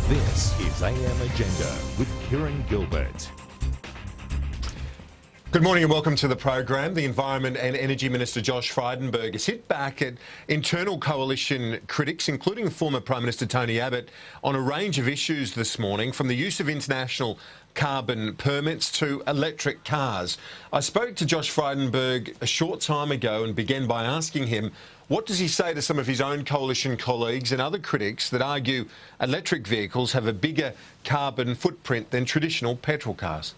This is AM Agenda with Kieran Gilbert. Good morning and welcome to the program. The Environment and Energy Minister Josh Frydenberg has hit back at internal coalition critics, including former Prime Minister Tony Abbott, on a range of issues this morning, from the use of international carbon permits to electric cars. I spoke to Josh Frydenberg a short time ago and began by asking him, what does he say to some of his own coalition colleagues and other critics that argue electric vehicles have a bigger carbon footprint than traditional petrol cars?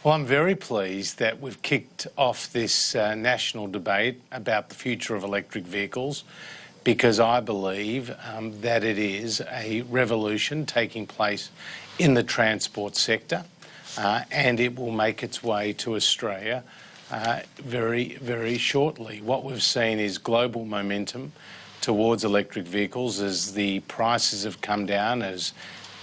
Well, I'm very pleased that we've kicked off this national debate about the future of electric vehicles, because I believe that it is a revolution taking place in the transport sector, and it will make its way to Australia very, very shortly. What we've seen is global momentum towards electric vehicles as the prices have come down, as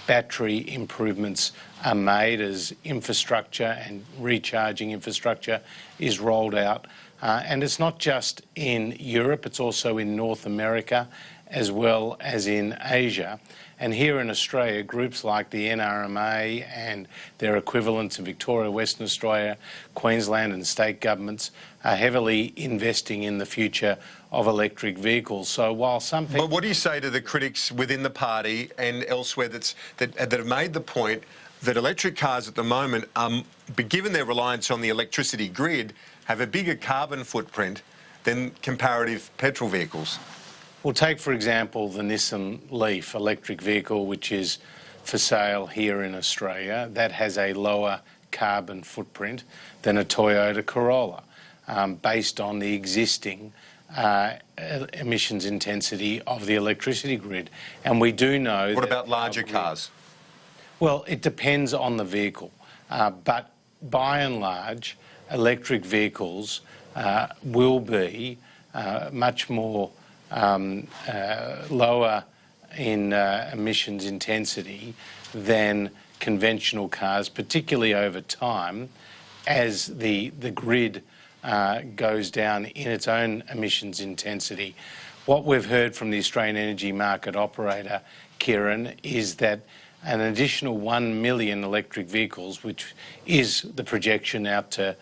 battery improvements are made, as infrastructure and recharging infrastructure is rolled out. And it's not just in Europe, it's also in North America as well as in Asia. And here in Australia, groups like the NRMA and their equivalents in Victoria, Western Australia, Queensland and state governments are heavily investing in the future of electric vehicles. So while some people... But what do you say to the critics within the party and elsewhere that have made the point that electric cars at the moment, given their reliance on the electricity grid, have a bigger carbon footprint than comparative petrol vehicles? Well, take, for example, the Nissan Leaf electric vehicle, which is for sale here in Australia. That has a lower carbon footprint than a Toyota Corolla, based on the existing emissions intensity of the electricity grid. And we do know... What about larger cars? Well, it depends on the vehicle, but by and large, electric vehicles will be much more lower in emissions intensity than conventional cars, particularly over time, as the grid goes down in its own emissions intensity. What we've heard from the Australian Energy Market Operator, Kieran, is that an additional 1 million electric vehicles, which is the projection out to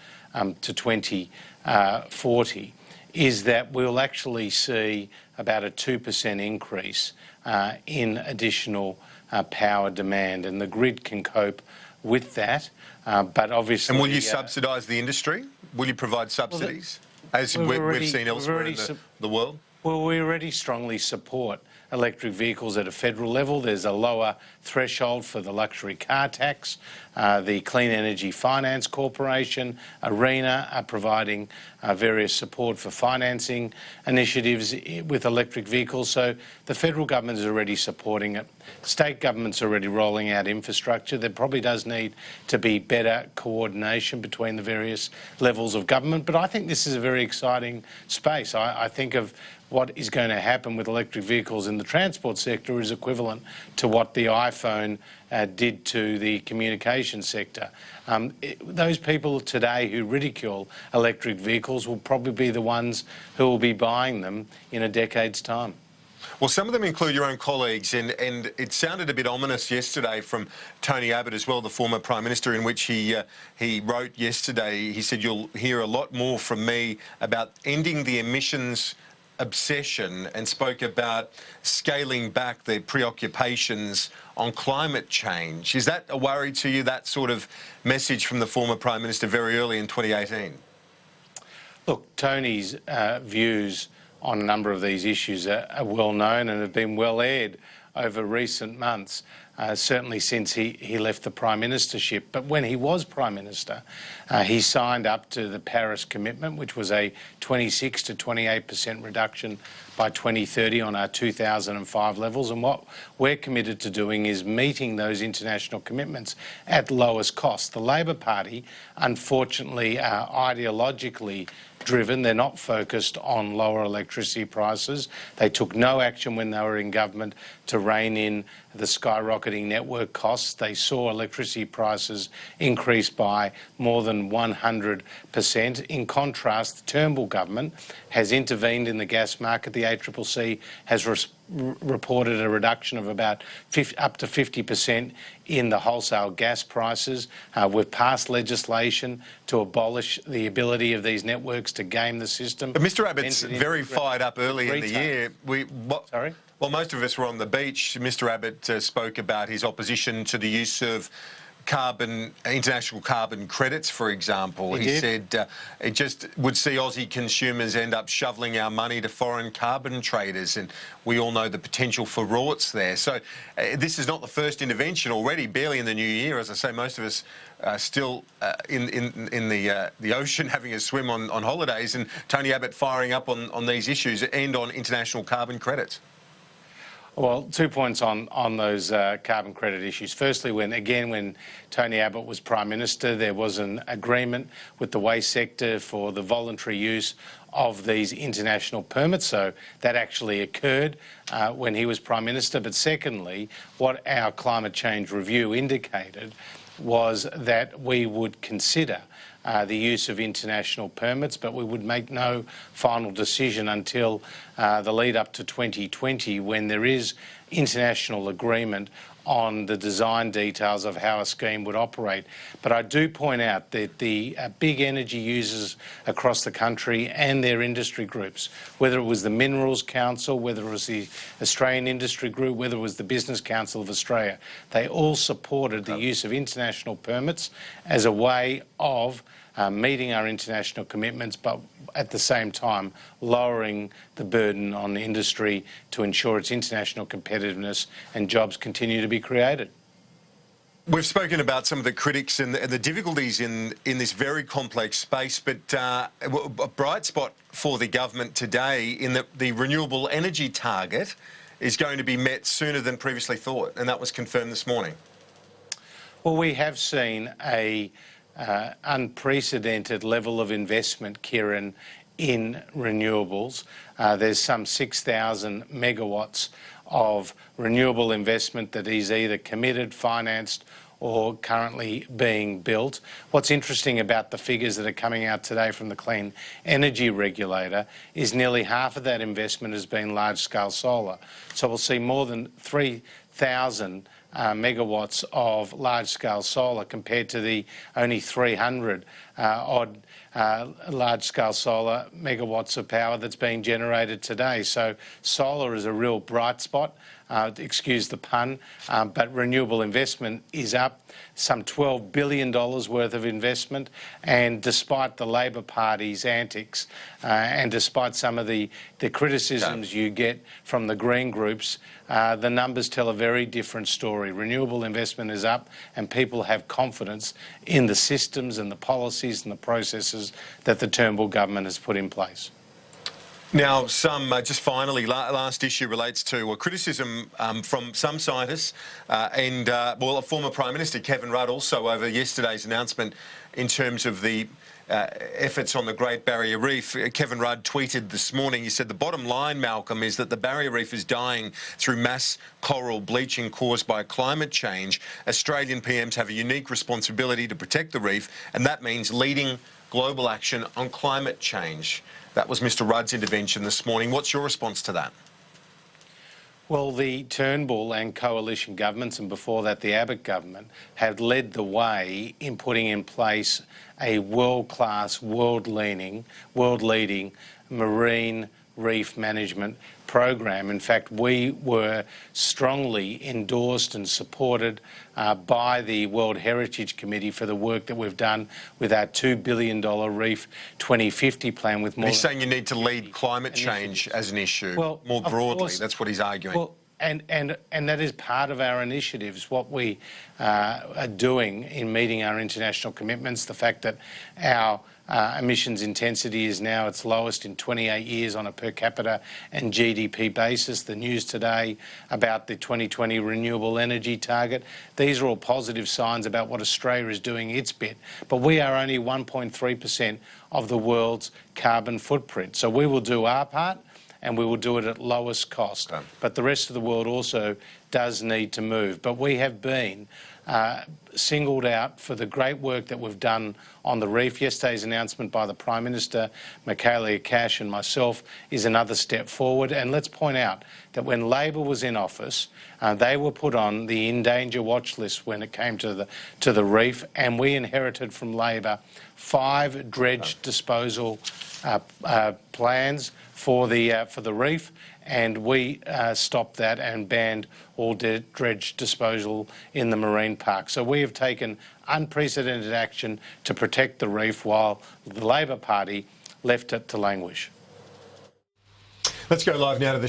2040, is that we'll actually see about a 2% increase in additional power demand, and the grid can cope with that. But obviously... And will you subsidise the industry? Will you provide subsidies, as we've seen elsewhere in the world? Well, we already strongly support electric vehicles at a federal level. There's a lower threshold for the luxury car tax. The Clean Energy Finance Corporation, ARENA, are providing various support for financing initiatives with electric vehicles. So the federal government is already supporting it. State governments are already rolling out infrastructure. There probably does need to be better coordination between the various levels of government. But I think this is a very exciting space. I think of what is going to happen with electric vehicles in the transport sector is equivalent to what the iPhone did to the communication sector. Those people today who ridicule electric vehicles will probably be the ones who will be buying them in a decade's time. Well, some of them include your own colleagues, and it sounded a bit ominous yesterday from Tony Abbott as well, the former Prime Minister, in which he wrote yesterday, he said, "You'll hear a lot more from me about ending the emissions obsession," and spoke about scaling back the preoccupations on climate change. Is that a worry to you, that sort of message from the former Prime Minister very early in 2018? Look, Tony's views on a number of these issues are well known and have been well aired over recent months, certainly since he left the Prime Ministership. But when he was Prime Minister, he signed up to the Paris Commitment, which was a 26 to 28% reduction by 2030 on our 2005 levels. And what we're committed to doing is meeting those international commitments at lowest cost. The Labor Party, unfortunately, ideologically driven. They're not focused on lower electricity prices. They took no action when they were in government to rein in the skyrocketing network costs. They saw electricity prices increase by more than 100%. In contrast, the Turnbull government has intervened in the gas market. The ACCC has reported a reduction of about up to 50% in the wholesale gas prices. We've passed legislation to abolish the ability of these networks to game the system. But Mr Abbott's very fired up early in the year. Sorry? Well, most of us were on the beach. Mr Abbott spoke about his opposition to the use of international carbon credits, for example. He said it just would see Aussie consumers end up shoveling our money to foreign carbon traders, and we all know the potential for rorts there. So this is not the first intervention already, barely in the new year. As I say, most of us are still in the ocean having a swim on holidays, and Tony Abbott firing up on these issues and on international carbon credits. Well, 2 points on those carbon credit issues. Firstly, when Tony Abbott was Prime Minister, there was an agreement with the waste sector for the voluntary use of these international permits. So that actually occurred when he was Prime Minister. But secondly, what our climate change review indicated was that we would consider the use of international permits, but we would make no final decision until the lead up to 2020, when there is international agreement on the design details of how a scheme would operate. But I do point out that the big energy users across the country and their industry groups, whether it was the Minerals Council, whether it was the Australian Industry Group, whether it was the Business Council of Australia, they all supported the use of international permits as a way of meeting our international commitments, but at the same time lowering the burden on the industry to ensure its international competitiveness and jobs continue to be created. We've spoken about some of the critics and the difficulties in this very complex space, but a bright spot for the government today in that the renewable energy target is going to be met sooner than previously thought, and that was confirmed this morning. Well, we have seen a unprecedented level of investment, Kieran, in renewables. There's some 6,000 megawatts of renewable investment that is either committed, financed, or currently being built. What's interesting about the figures that are coming out today from the Clean Energy Regulator is nearly half of that investment has been large-scale solar. So we'll see more than 3,000 megawatts of large-scale solar compared to the only 300 odd large-scale solar megawatts of power that's being generated today. So solar is a real bright spot, excuse the pun, but renewable investment is up some $12 billion worth of investment, and despite the Labor Party's antics and despite some of the criticisms you get from the Green groups, the numbers tell a very different story. Renewable investment is up, and people have confidence in the systems and the policies and the processes that the Turnbull government has put in place. Now, just finally, last issue relates to criticism from some scientists and a former Prime Minister, Kevin Rudd, also over yesterday's announcement in terms of the efforts on the Great Barrier Reef. Kevin Rudd tweeted this morning, he said, "The bottom line, Malcolm, is that the Barrier Reef is dying through mass coral bleaching caused by climate change. Australian PMs have a unique responsibility to protect the reef, and that means leading global action on climate change." That was Mr Rudd's intervention this morning. What's your response to that? Well, the Turnbull and coalition governments, and before that the Abbott government, have led the way in putting in place a world-class, world-leading marine reef management program. In fact, we were strongly endorsed and supported by the World Heritage Committee for the work that we've done with our $2 billion Reef 2050 plan. With more, he's saying you need to lead climate change as an issue more broadly. That's what he's arguing. Well, and that is part of our initiatives, what we are doing in meeting our international commitments, the fact that our emissions intensity is now its lowest in 28 years on a per capita and GDP basis. The news today about the 2020 renewable energy target. These are all positive signs about what Australia is doing its bit. But we are only 1.3% of the world's carbon footprint. So we will do our part, and we will do it at lowest cost. Okay. But the rest of the world also does need to move. But we have been singled out for the great work that we've done on the reef. Yesterday's announcement by the Prime Minister, Michaelia Cash and myself is another step forward. And let's point out that when Labor was in office, they were put on the in danger watch list when it came to the reef, and we inherited from Labor 5 dredge disposal plans for the reef, and we stopped that and banned all dredge disposal in the marine park. So we have taken unprecedented action to protect the reef while the Labor Party left it to languish. Let's go live now to the